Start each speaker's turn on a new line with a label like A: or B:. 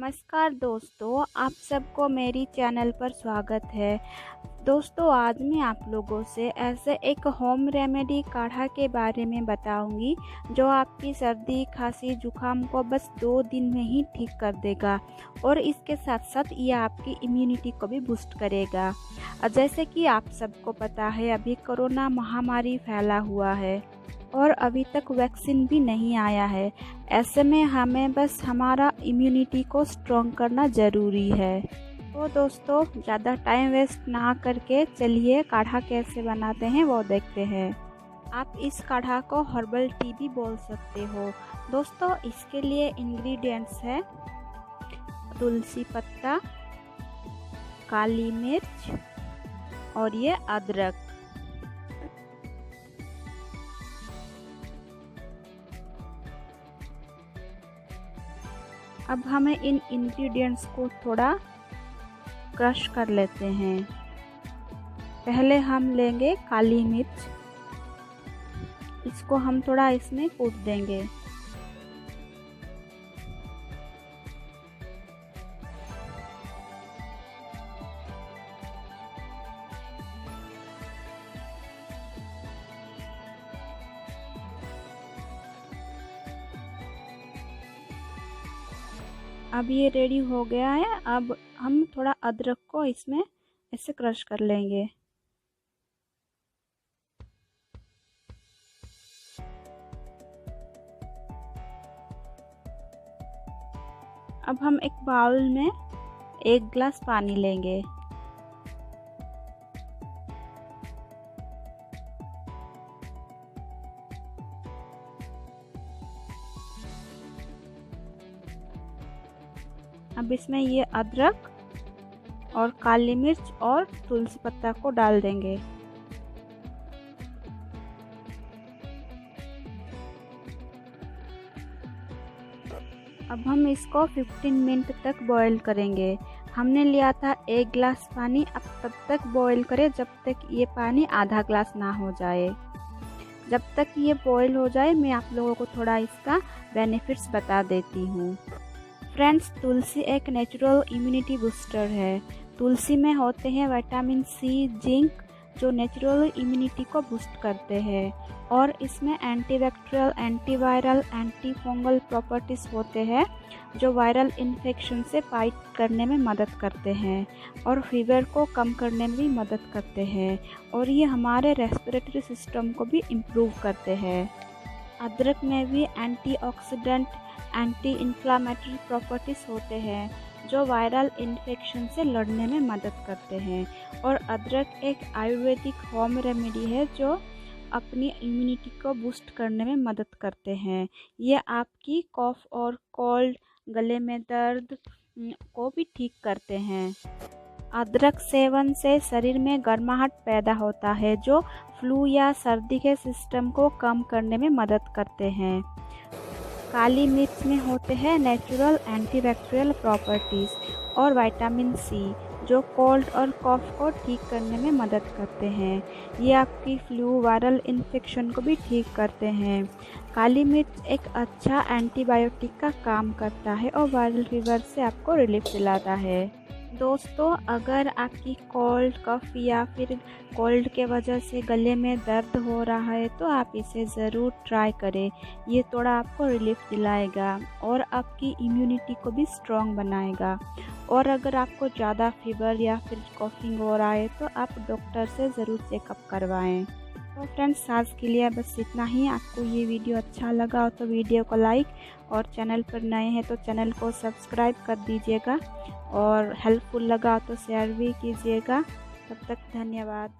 A: नमस्कार दोस्तों, आप सबको मेरी चैनल पर स्वागत है। दोस्तों, आज मैं आप लोगों से ऐसे एक होम रेमेडी काढ़ा के बारे में बताऊंगी जो आपकी सर्दी, खांसी, जुकाम को बस 2 दिन में ही ठीक कर देगा और इसके साथ साथ ये आपकी इम्यूनिटी को भी बूस्ट करेगा। जैसे कि आप सबको पता है, अभी कोरोना महामारी फैला हुआ है और अभी तक वैक्सीन भी नहीं आया है। ऐसे में हमें बस हमारा इम्यूनिटी को स्ट्रॉन्ग करना ज़रूरी है। तो दोस्तों, ज़्यादा टाइम वेस्ट ना करके चलिए काढ़ा कैसे बनाते हैं वो देखते हैं। आप इस काढ़ा को हर्बल टी भी बोल सकते हो। दोस्तों, इसके लिए इंग्रेडिएंट्स है तुलसी पत्ता, काली मिर्च और ये अदरक। अब हमें इन इंग्रेडिएंट्स को थोड़ा क्रश कर लेते हैं। पहले हम लेंगे काली मिर्च, इसको हम थोड़ा इसमें कूट देंगे। अब ये रेडी हो गया है। अब हम थोड़ा अदरक को इसमें ऐसे क्रश कर लेंगे। अब हम एक बाउल में 1 गिलास पानी लेंगे। अब इसमें ये अदरक और काली मिर्च और तुलसी पत्ता को डाल देंगे। अब हम इसको 15 मिनट तक बॉईल करेंगे। हमने लिया था 1 गिलास पानी। अब तब तक बॉईल करें जब तक ये पानी आधा गिलास ना हो जाए। जब तक ये बॉईल हो जाए, मैं आप लोगों को थोड़ा इसका बेनिफिट्स बता देती हूँ। फ्रेंड्स, तुलसी एक नेचुरल इम्यूनिटी बूस्टर है। तुलसी में होते हैं विटामिन सी, जिंक, जो नेचुरल इम्यूनिटी को बूस्ट करते हैं और इसमें antibacterial, antiviral, anti fungal properties होते हैं जो वायरल इन्फेक्शन से फाइट करने में मदद करते हैं और फीवर को कम करने में भी मदद करते हैं और ये हमारे रेस्पिरेटरी सिस्टम को भी इम्प्रूव करते हैं। अदरक में भी एंटीऑक्सीडेंट, एंटी इन्फ्लामेटरी प्रॉपर्टीज होते हैं जो वायरल इन्फेक्शन से लड़ने में मदद करते हैं और अदरक एक आयुर्वेदिक होम रेमेडी है जो अपनी इम्यूनिटी को बूस्ट करने में मदद करते हैं। ये आपकी कॉफ और कोल्ड, गले में दर्द को भी ठीक करते हैं। अदरक सेवन से शरीर में गर्माहट पैदा होता है जो फ्लू या सर्दी के सिस्टम को कम करने में मदद करते हैं। काली मिर्च में होते हैं नेचुरल एंटीबैक्टीरियल प्रॉपर्टीज़ और विटामिन सी जो कोल्ड और कॉफ को ठीक करने में मदद करते हैं। ये आपकी फ्लू, वायरल इन्फेक्शन को भी ठीक करते हैं। काली मिर्च एक अच्छा एंटीबायोटिक का काम करता है और वायरल फीवर से आपको रिलीफ दिलाता है। दोस्तों, अगर आपकी कोल्ड, कफ या फिर कोल्ड के वजह से गले में दर्द हो रहा है तो आप इसे ज़रूर ट्राई करें। ये थोड़ा आपको रिलीफ दिलाएगा और आपकी इम्यूनिटी को भी स्ट्रॉन्ग बनाएगा। और अगर आपको ज़्यादा फीवर या फिर कॉफिंग हो रहा है तो आप डॉक्टर से ज़रूर चेकअप करवाएं। तो फ्रेंड्स, आज के लिए बस इतना ही। आपको ये वीडियो अच्छा लगा हो तो वीडियो को लाइक और चैनल पर नए हैं तो चैनल को सब्सक्राइब कर दीजिएगा और हेल्पफुल लगा तो शेयर भी कीजिएगा। तब तक धन्यवाद।